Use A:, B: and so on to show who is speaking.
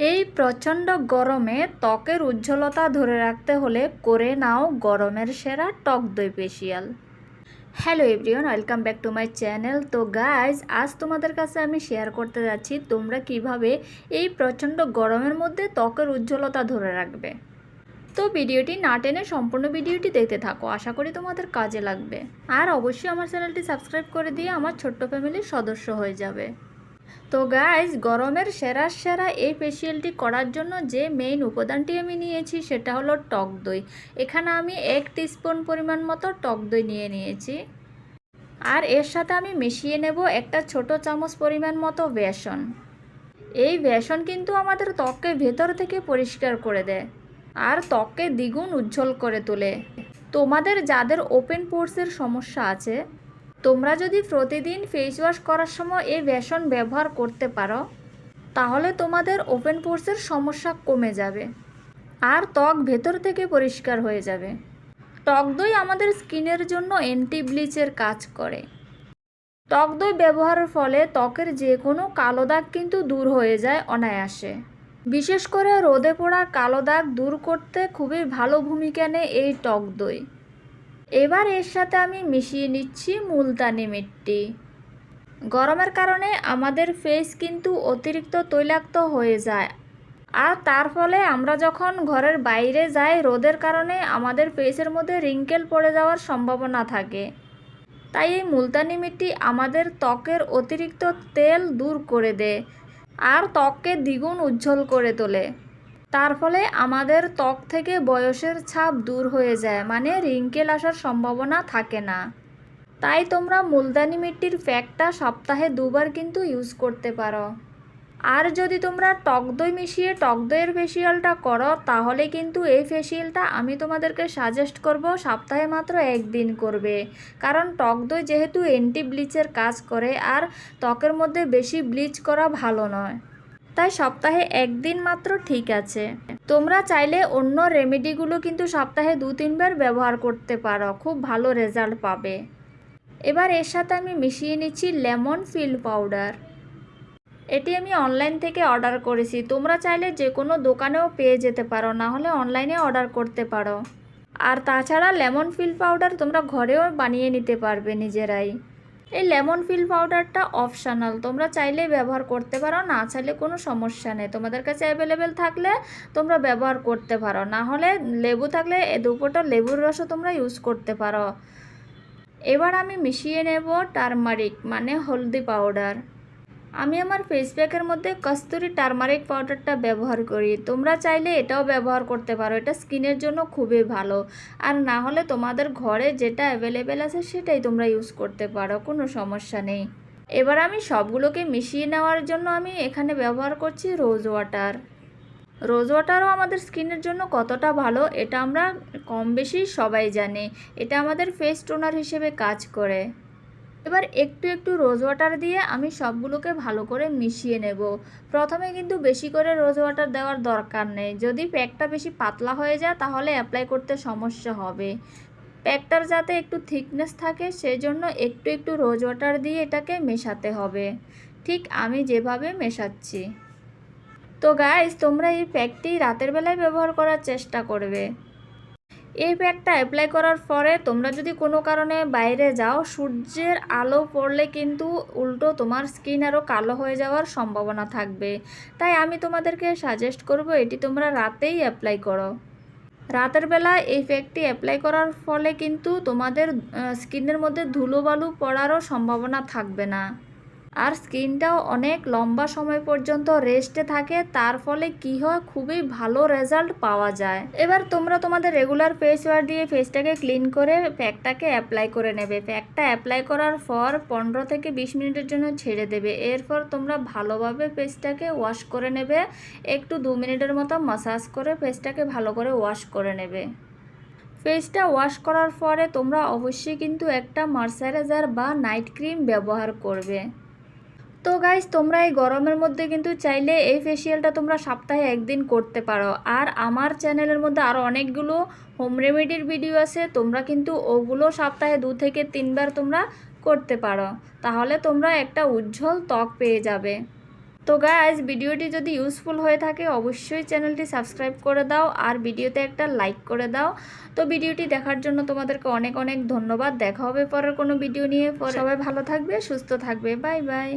A: এই প্রচণ্ড গরমে ত্বকের উজ্জ্বলতা ধরে রাখতে হলে করে নাও গরমের সেরা টক দই facial. Hello everyone, welcome back to my channel. তো গাইজ, আজ তোমাদের কাছে আমি শেয়ার করতে যাচ্ছি তোমরা কিভাবে এই প্রচণ্ড গরমের মধ্যে ত্বকের উজ্জ্বলতা ধরে রাখবে। তো ভিডিওটি না টেনে সম্পূর্ণ ভিডিওটি দেখতে থাকো, আশা করি তোমাদের কাজে লাগবে। আর অবশ্যই আমার চ্যানেলটি সাবস্ক্রাইব করে দিয়ে আমার ছোট্ট ফ্যামিলির সদস্য হয়ে যাবে। তো গাইজ, গরমের সেরা এই ফেসিয়ালটি করার জন্য যে মেইন উপাদানটি আমি নিয়েছি সেটা হলো টক দই। এখানে আমি 1 টিস্পুন পরিমাণ মতো টক দই নিয়েছি। আর এর সাথে আমি মিশিয়ে নেব একটা ছোট চামচ পরিমাণ মতো বেসন। এই বেসন কিন্তু আমাদের ত্বককে ভেতর থেকে পরিষ্কার করে দেয় আর ত্বককে দ্বিগুণ উজ্জ্বল করে তোলে। তোমাদের যাদের ওপেন পোরসের সমস্যা আছে, তোমরা যদি প্রতিদিন ফেস ওয়াশ করার সময় এই বেসন ব্যবহার করতে পারো, তাহলে তোমাদের ওপেন পোরসের সমস্যা কমে যাবে আর ত্বক ভেতর থেকে পরিষ্কার হয়ে যাবে। টক দই আমাদের স্কিনের জন্য অ্যান্টি ব্লিচের কাজ করে। টক দই ব্যবহারের ফলে ত্বকের যে কোনো কালো দাগ কিন্তু দূর হয়ে যায় অনায়াসে। বিশেষ করে রোদে পোড়া কালো দাগ দূর করতে খুবই ভালো ভূমিকা নেয় এই টক দই। এবার এর সাথে আমি মিশিয়ে নিচ্ছি মুলতানি মিট্টি। গরমের কারণে আমাদের ফেস কিন্তু অতিরিক্ত তৈলাক্ত হয়ে যায়, আর তার ফলে আমরা যখন ঘরের বাইরে যাই রোদের কারণে আমাদের ফেসের মধ্যে রিঙ্কেল পড়ে যাওয়ার সম্ভাবনা থাকে। তাই এই মুলতানি মিট্টি আমাদের ত্বকের অতিরিক্ত তেল দূর করে দেয় আর ত্বককে দ্বিগুণ উজ্জ্বল করে তোলে। তার ফলে আমাদের ত্বক থেকে বয়সের ছাপ দূর হয়ে যায়, মানে রিঙ্কেল আসার সম্ভাবনা থাকে না। তাই তোমরা মুলতানি মিট্টির প্যাকটা সপ্তাহে 2 বার কিন্তু ইউজ করতে পারো। আর যদি তোমরা টক দই মিশিয়ে টক দইয়ের ফেসিয়ালটা করো, তাহলে কিন্তু এই ফেসিয়ালটা আমি তোমাদেরকে সাজেস্ট করব সপ্তাহে মাত্র 1 দিন করবে। কারণ টক দই যেহেতু অ্যান্টি ব্লিচের কাজ করে আর ত্বকের মধ্যে বেশি ব্লিচ করা ভালো নয়, তাই সপ্তাহে 1 দিন মাত্র ঠিক আছে। তোমরা চাইলে অন্য রেমেডিগুলো কিন্তু সপ্তাহে 2-3 বার ব্যবহার করতে পারো, খুব ভালো রেজাল্ট পাবে। এবার এর সাথে আমি মিশিয়ে নিচ্ছি লেমন ফিল পাউডার। এটি আমি অনলাইন থেকে অর্ডার করেছি, তোমরা চাইলে যে কোনো দোকানেও পেয়ে যেতে পারো, না হলে অনলাইনে অর্ডার করতে পারো। আর তাছাড়া লেমন ফিল পাউডার তোমরা ঘরেও বানিয়ে নিতে পারবে নিজেরাই। এই লেমন ফিল পাউডারটা অপশনাল, তোমরা চাইলে ব্যবহার করতে পারো, না চাইলে কোনো সমস্যা নেই। তোমাদের কাছে অ্যাভেলেবেল থাকলে তোমরা ব্যবহার করতে পারো, না হলে লেবু থাকলে 2 ফোঁটা লেবুর রসও তোমরা ইউজ করতে পারো। এবার আমি মিশিয়ে নেব টারমারিক মানে হলদি পাউডার। আমি আমার ফেস প্যাকের মধ্যে কস্তুরি টারমারিক পাউডারটা ব্যবহার করি, তোমরা চাইলে এটাও ব্যবহার করতে পারো, এটা স্কিনের জন্য খুবই ভালো। আর না হলে তোমাদের ঘরে যেটা অ্যাভেলেবেল আছে সেটাই তোমরা ইউজ করতে পারো, কোনো সমস্যা নেই। এবার আমি সবগুলোকে মিশিয়ে নেওয়ার জন্য আমি এখানে ব্যবহার করছি রোজ ওয়াটার। রোজ ওয়াটারও আমাদের স্কিনের জন্য কতটা ভালো এটা আমরা কম বেশি সবাই জানি, এটা আমাদের ফেস টোনার হিসেবে কাজ করে। এবার একটু রোজ ওয়াটার দিয়ে আমি সবগুলোকে ভালো করে মিশিয়ে নেব। প্রথমে কিন্তু বেশি করে রোজ ওয়াটার দেওয়ার দরকার নেই, যদি প্যাকটা বেশি পাতলা হয়ে যায় তাহলে অ্যাপ্লাই করতে সমস্যা হবে। প্যাকটার যাতে একটু থিকনেস থাকে সেই জন্য একটু রোজ ওয়াটার দিয়ে এটাকে মেশাতে হবে, ঠিক আমি যেভাবে মেশাচ্ছি। তো গাইস, তোমরা এই প্যাকটি রাতের বেলায় ব্যবহার করার চেষ্টা করবে। এই প্যাকটা অ্যাপ্লাই করার পরে তোমরা যদি কোনো কারণে বাইরে যাও, সূর্যের আলো পড়লে কিন্তু উল্টো তোমার স্কিন আরও কালো হয়ে যাওয়ার সম্ভাবনা থাকবে। তাই আমি তোমাদেরকে সাজেস্ট করব এটি তোমরা রাতেই অ্যাপ্লাই করো। রাতের বেলা এই প্যাকটি অ্যাপ্লাই করার ফলে কিন্তু তোমাদের স্কিনের মধ্যে ধুলোবালু পড়ারও সম্ভাবনা থাকবে না, আর স্কিনটাও অনেক লম্বা সময় পর্যন্ত রেস্টে থাকে। তার ফলে কি হয়, খুবই ভালো রেজাল্ট পাওয়া যায়। এবার তোমরা তোমাদের রেগুলার ফেস ওয়াশ দিয়ে ফেসটাকে ক্লিন করে প্যাকটাকে অ্যাপ্লাই করে নেবে। প্যাকটা অ্যাপ্লাই করার পর 15 থেকে 20 মিনিটের জন্য ছেড়ে দেবে। এরপর তোমরা ভালোভাবে ফেসটাকে ওয়াশ করে নেবে, একটু 2 মিনিটের মতো ম্যাসাজ করে ফেসটাকে ভালো করে ওয়াশ করে নেবে। ফেসটা ওয়াশ করার পরে তোমরা অবশ্যই কিন্তু একটা ময়শ্চারাইজার বা নাইট ক্রিম ব্যবহার করবে। তো গাইস, তোমরা এই গরমের মধ্যে কিন্তু চাইলে এই ফেসিয়ালটা তোমরা সপ্তাহে 1 দিন করতে পারো। আর আমার চ্যানেলের মধ্যে আরও অনেকগুলো হোম রেমেডির ভিডিও আছে, তোমরা কিন্তু ওগুলো সপ্তাহে 2 থেকে 3 বার তোমরা করতে পারো, তাহলে তোমরা একটা উজ্জ্বল ত্বক পেয়ে যাবে। তো গাইজ ভিডিওটি যদি ইউজফুল হয়ে থাকে অবশ্যই চ্যানেলটি সাবস্ক্রাইব করে দাও আর ভিডিওতে একটা লাইক করে দাও। তো ভিডিওটি দেখার জন্য তোমাদেরকে অনেক অনেক ধন্যবাদ। দেখা হবে পরের কোনো ভিডিও নিয়ে। সবাই ভালো থাকবে, সুস্থ থাকবে। Bye bye.